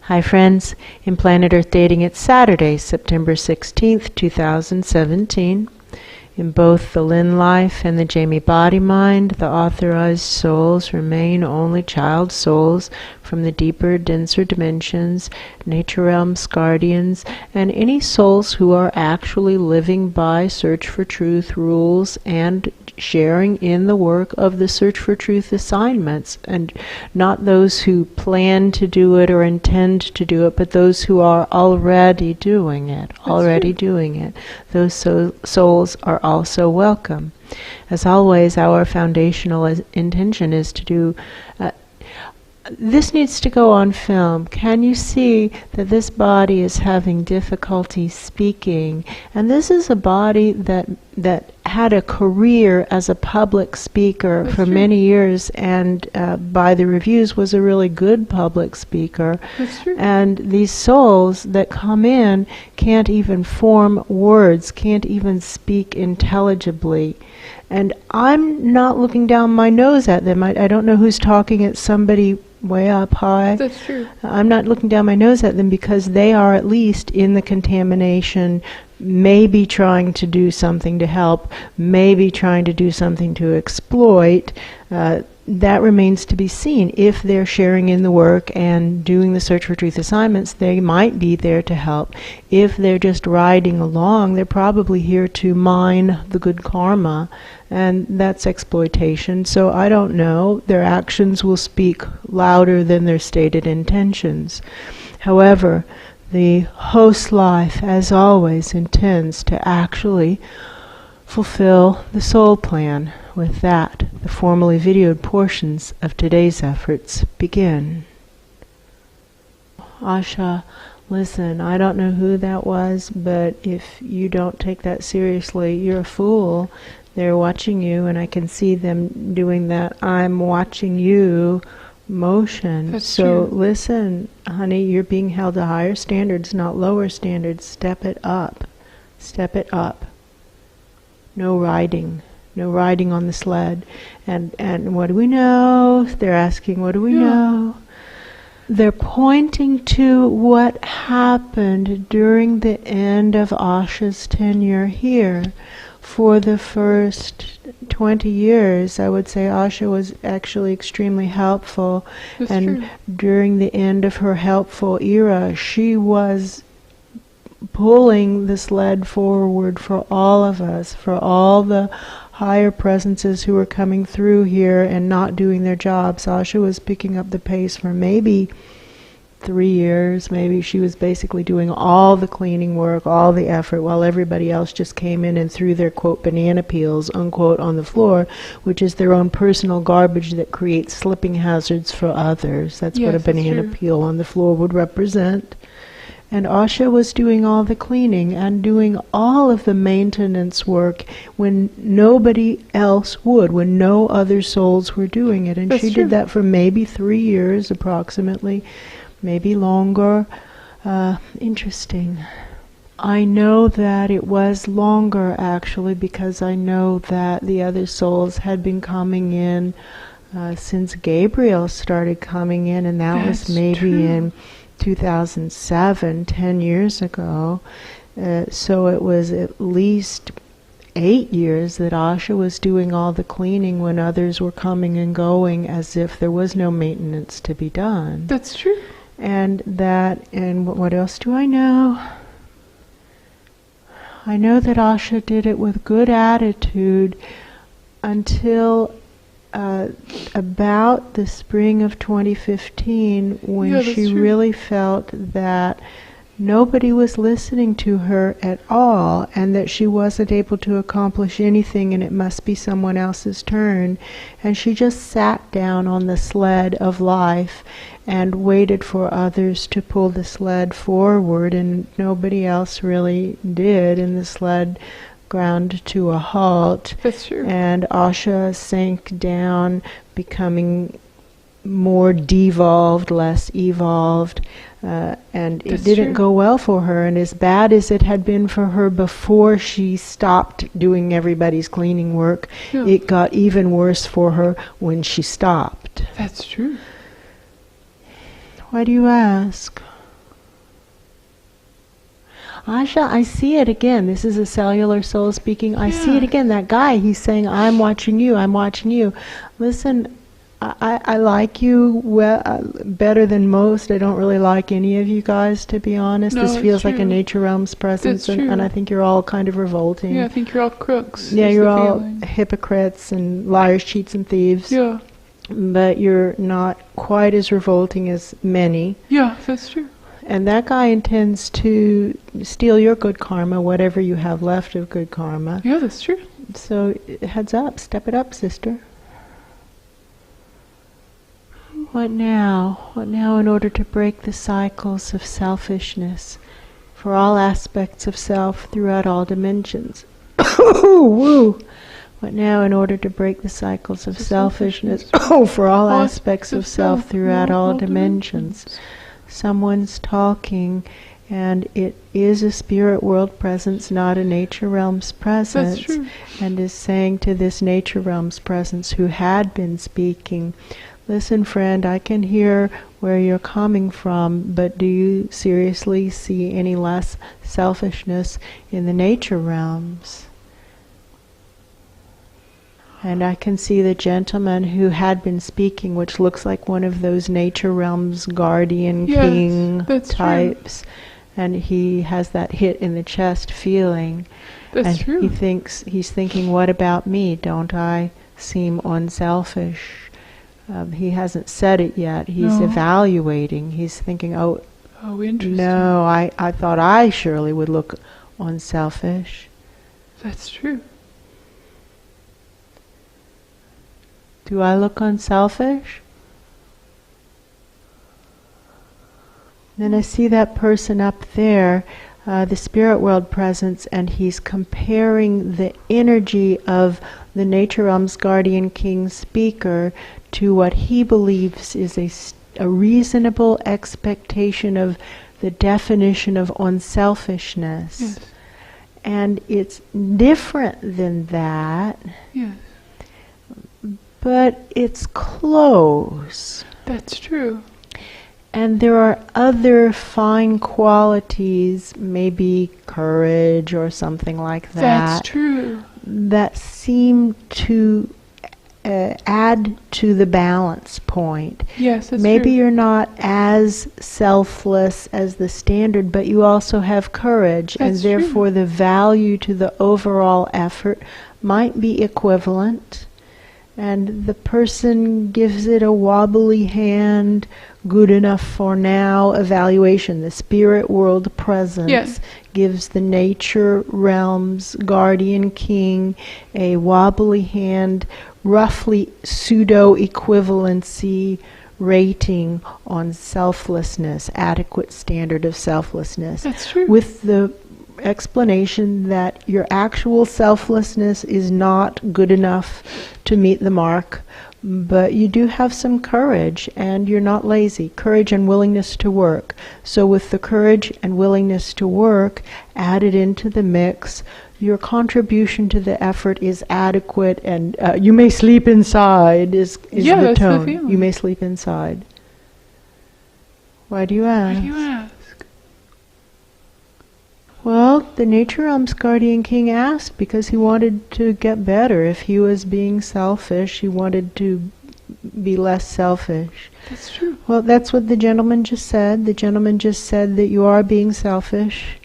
Hi friends, in Planet Earth Dating it's Saturday, September 16th, 2017. In both the Lynn life and the Jamie body mind, the authorized souls remain only child souls from the deeper, denser dimensions, nature realms, guardians, and any souls who are actually living by search for truth rules and sharing in the work of the search for truth assignments, and not those who plan to do it or intend to do it, but those who are already doing it. Those souls are also welcome. As always, our foundational intention is to do this needs to go on film. Can you see that this body is having difficulty speaking? And this is a body that had a career as a public speaker for many years, and by the reviews was a really good public speaker. That's true. And these souls that come in can't even form words, can't even speak intelligibly. And I'm not looking down my nose at them. I don't know who's talking at somebody way up high. That's true. I'm not looking down my nose at them because they are at least in the contamination, maybe trying to do something to help, maybe trying to do something to exploit. That remains to be seen. If they're sharing in the work and doing the search for truth assignments, they might be there to help. If they're just riding along, they're probably here to mine the good karma, and that's exploitation. So I don't know. Their actions will speak louder than their stated intentions. However, the host life, as always, intends to actually fulfill the soul plan. With that, the formally videoed portions of today's efforts begin. Asha, listen, I don't know who that was, but if you don't take that seriously, you're a fool. They're watching you, and I can see them doing that I'm watching you motion. That's so true. Listen, honey, you're being held to higher standards, not lower standards. Step it up. Step it up. No riding. No riding on the sled. And what do we know? They're asking, what do we know? They're pointing to what happened during the end of Asha's tenure here. For the first 20 years, I would say Asha was actually extremely helpful. That's and true. During the end of her helpful era, she was pulling the sled forward for all of us, for all the higher presences who were coming through here and not doing their jobs. Asha was picking up the pace for maybe 3 years. Maybe she was basically doing all the cleaning work, all the effort, while everybody else just came in and threw their, quote, banana peels, unquote, on the floor, which is their own personal garbage that creates slipping hazards for others. That's what a banana peel on the floor would represent. And Asha was doing all the cleaning and doing all of the maintenance work when nobody else would, when no other souls were doing it. And she did that for maybe 3 years approximately, maybe longer. Interesting. I know that it was longer actually, because I know that the other souls had been coming in since Gabriel started coming in, and that was maybe in 2007, 10 years ago. So it was at least 8 years that Asha was doing all the cleaning when others were coming and going as if there was no maintenance to be done. That's true. And what else do I know? I know that Asha did it with good attitude until about the spring of 2015, when she really felt that nobody was listening to her at all, and that she wasn't able to accomplish anything, and it must be someone else's turn. And she just sat down on the sled of life and waited for others to pull the sled forward, and nobody else really did, and the sled ground to a halt. That's true. And Asha sank down, becoming more devolved, less evolved, and it didn't go well for her. And as bad as it had been for her before she stopped doing everybody's cleaning work, it got even worse for her when she stopped. That's true. Why do you ask? I see it again. This is a cellular soul speaking. I see it again. That guy, he's saying, I'm watching you, I'm watching you. Listen, I like you better than most. I don't really like any of you guys, to be honest. This feels like a nature realms presence, and I think you're all kind of revolting. Yeah, I think you're all crooks. Yeah, you're all hypocrites and liars, cheats, and thieves. Yeah. But you're not quite as revolting as many. Yeah, that's true. And that guy intends to steal your good karma, whatever you have left of good karma. Yeah, that's true. So heads up, step it up, sister. What now? What now in order to break the cycles of selfishness for all aspects of self throughout all dimensions? Woo! What now in order to break the cycles of selfishness for all aspects of self throughout all dimensions? Someone's talking, and it is a spirit world presence, not a nature realms presence. That's true. And is saying to this nature realms presence who had been speaking, listen, friend, I can hear where you're coming from, but do you seriously see any less selfishness in the nature realms? And I can see the gentleman who had been speaking, which looks like one of those nature realms guardian king types. True. And he has that hit in the chest feeling. That's true. He's thinking, what about me? Don't I seem unselfish? He hasn't said it yet. He's evaluating. He's thinking, oh, interesting. No, I thought I surely would look unselfish. That's true. Do I look unselfish? Then I see that person up there, the spirit world presence, and he's comparing the energy of the nature realms guardian king speaker to what he believes is a reasonable expectation of the definition of unselfishness. Yes. And it's different than that. Yes. But it's close. That's true. And there are other fine qualities, maybe courage or something like that. That's true. That seem to add to the balance point. Yes, that's maybe true. You're not as selfless as the standard, but you also have courage, that's and therefore true. The value to the overall effort might be equivalent. And the person gives it a wobbly hand, good enough for now evaluation. The spirit world presence gives the nature realms guardian king a wobbly hand, roughly pseudo equivalency rating on selflessness, adequate standard of selflessness. That's true. With the explanation that your actual selflessness is not good enough to meet the mark, but you do have some courage and you're not lazy. Courage and willingness to work. So with the courage and willingness to work added into the mix, your contribution to the effort is adequate, and you may sleep inside is the tone. You may sleep inside. Why do you ask? Why do you ask? Well, the nature realms guardian king asked because he wanted to get better. If he was being selfish, he wanted to be less selfish. That's true. Well, that's what the gentleman just said. The gentleman just said that you are being selfish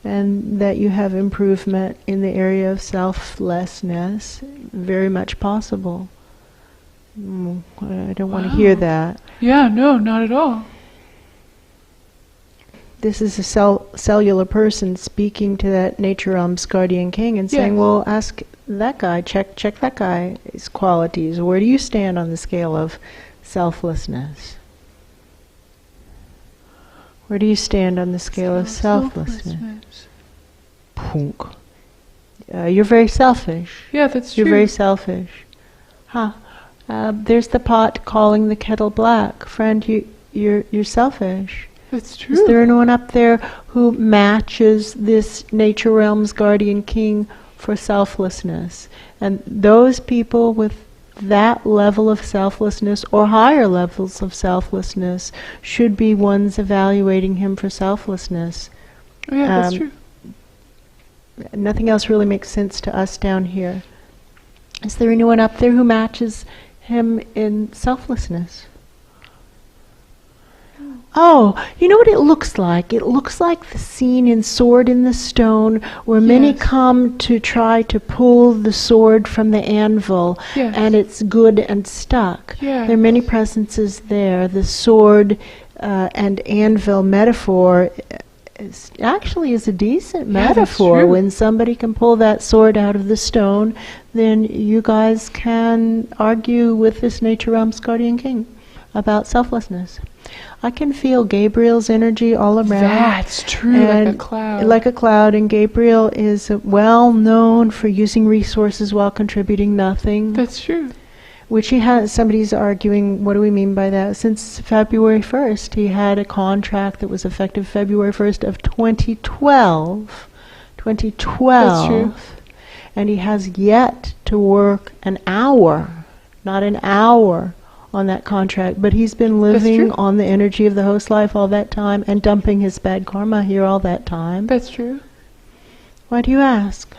and that you have improvement in the area of selflessness. Very much possible. I don't want to hear that. Yeah, no, not at all. This is a cellular person speaking to that nature realms guardian king and saying, well, ask that guy, check that guy's qualities. Where do you stand on the scale of selflessness? Where do you stand on the scale of selflessness? Punk. You're very selfish. Yeah, that's true. You're very selfish. There's the pot calling the kettle black. Friend, you're selfish. That's true. Is there anyone up there who matches this nature realms guardian king for selflessness? And those people with that level of selflessness or higher levels of selflessness should be ones evaluating him for selflessness. Oh, yeah, that's true. Nothing else really makes sense to us down here. Is there anyone up there who matches him in selflessness? Oh, you know what it looks like? It looks like the scene in Sword in the Stone where many come to try to pull the sword from the anvil, and it's good and stuck. There are many presences there. The sword and anvil metaphor is a decent metaphor. When somebody can pull that sword out of the stone, then you guys can argue with this nature realm's guardian king about selflessness. I can feel Gabriel's energy all around. That's true, like a cloud. Like a cloud, and Gabriel is well known for using resources while contributing nothing. That's true. Which he has, somebody's arguing, what do we mean by that? Since February 1st, he had a contract that was effective February 1st of 2012. 2012. That's true. And he has yet to work an hour, not an hour, on that contract, but he's been living on the energy of the host life all that time and dumping his bad karma here all that time. That's true. Why do you ask?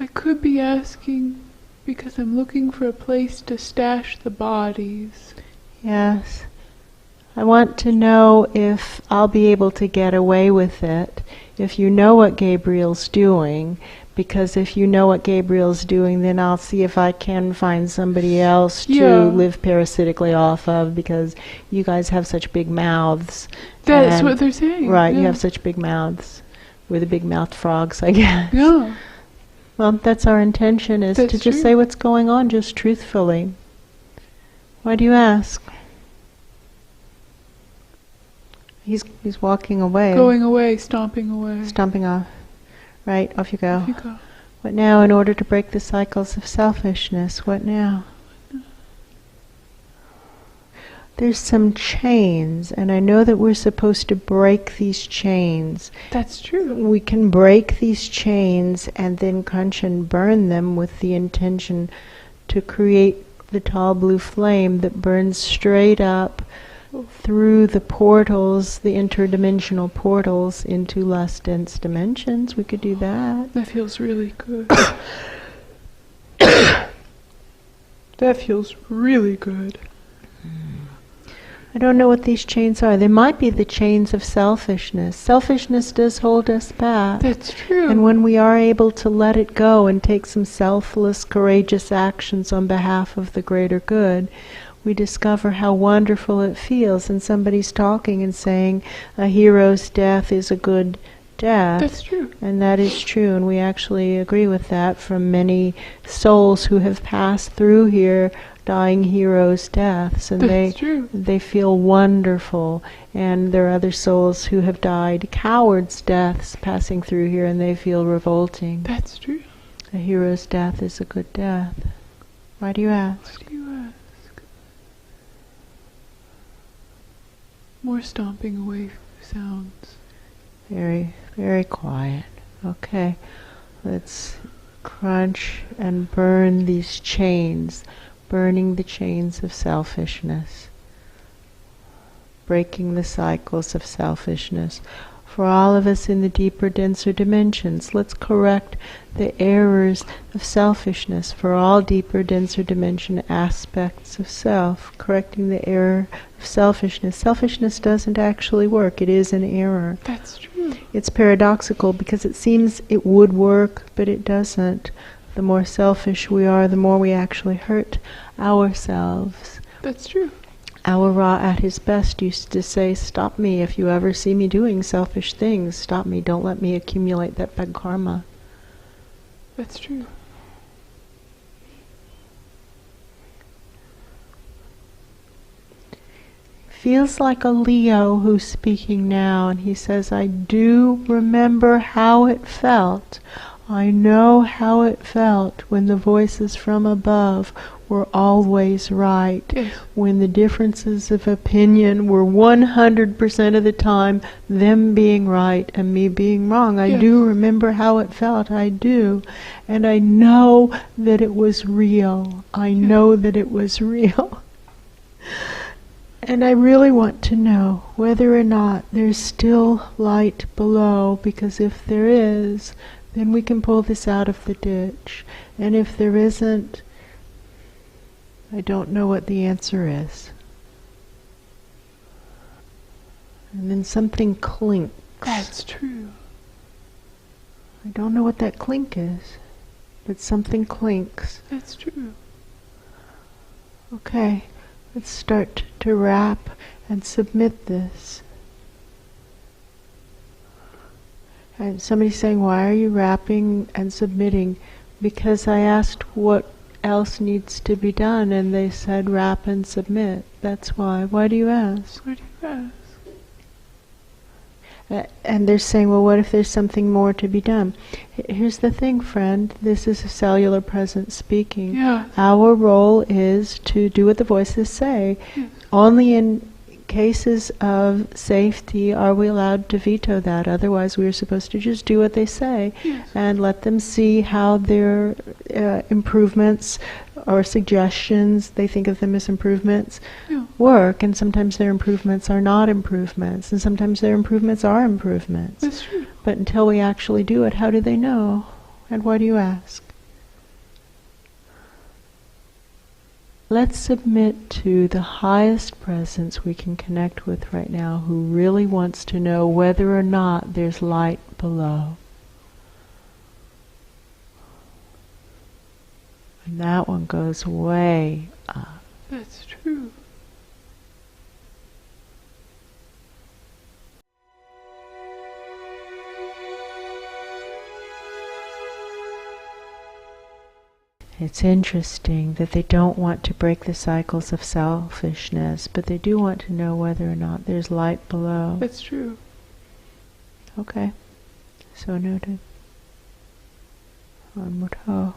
I could be asking because I'm looking for a place to stash the bodies. Yes. I want to know if I'll be able to get away with it, if you know what Gabriel's doing. Because if you know what Gabriel's doing, then I'll see if I can find somebody else to live parasitically off of, because you guys have such big mouths. That's what they're saying. Right, you have such big mouths. We're the big-mouthed frogs, I guess. Yeah. Well, that's our intention, is to just say what's going on, just truthfully. Why do you ask? He's walking away. Going away, stomping away. Stomping off. Right, off you go. Off you go. What now in order to break the cycles of selfishness? What now? There's some chains, and I know that we're supposed to break these chains. That's true. We can break these chains and then crunch and burn them with the intention to create the tall blue flame that burns straight up through the portals, the interdimensional portals into less dense dimensions. We could do that. That feels really good. That feels really good. I don't know what these chains are. They might be the chains of selfishness. Selfishness does hold us back. That's true. And when we are able to let it go and take some selfless, courageous actions on behalf of the greater good, we discover how wonderful it feels. And somebody's talking and saying a hero's death is a good death. That's true. And that is true, and we actually agree with that from many souls who have passed through here, dying heroes' deaths, and they feel wonderful. And there are other souls who have died cowards' deaths passing through here, and they feel revolting. That's true. A hero's death is a good death. Why do you ask? Why do you ask? More stomping away sounds. Very, very quiet. Okay, let's crunch and burn these chains, burning the chains of selfishness, breaking the cycles of selfishness. For all of us in the deeper, denser dimensions, let's correct the errors of selfishness for all deeper, denser dimension aspects of self, correcting the error of selfishness. Selfishness doesn't actually work. It is an error. That's true. It's paradoxical because it seems it would work, but it doesn't. The more selfish we are, the more we actually hurt ourselves. That's true. Our Ra at his best used to say, stop me if you ever see me doing selfish things. Stop me. Don't let me accumulate that bad karma. That's true. Feels like a Leo who's speaking now, and he says, I do remember how it felt. I know how it felt when the voices from above were always right, yes. When the differences of opinion were 100% of the time them being right and me being wrong. I do remember how it felt, I do. And I know that it was real. I know that it was real. And I really want to know whether or not there's still light below, because if there is, then we can pull this out of the ditch. And if there isn't, I don't know what the answer is. And then something clinks. That's true. I don't know what that clink is, but something clinks. That's true. Okay, let's start to wrap and submit this. And somebody's saying, why are you wrapping and submitting? Because I asked what else needs to be done, and they said wrap and submit. That's why. Why do you ask? Why do you ask? And they're saying, well, what if there's something more to be done? Here's the thing, friend. This is a cellular presence speaking. Yeah. Our role is to do what the voices say. Yes. Only in cases of safety are we allowed to veto that. Otherwise, we're supposed to just do what they say. Yes. And let them see how their improvements or suggestions, they think of them as improvements, work. And sometimes their improvements are not improvements. And sometimes their improvements are improvements. That's true. But until we actually do it, how do they know? And why do you ask? Let's submit to the highest presence we can connect with right now, who really wants to know whether or not there's light below. And that one goes way up. That's true. It's interesting that they don't want to break the cycles of selfishness, but they do want to know whether or not there's light below. That's true. Okay. So noted. On Mutho.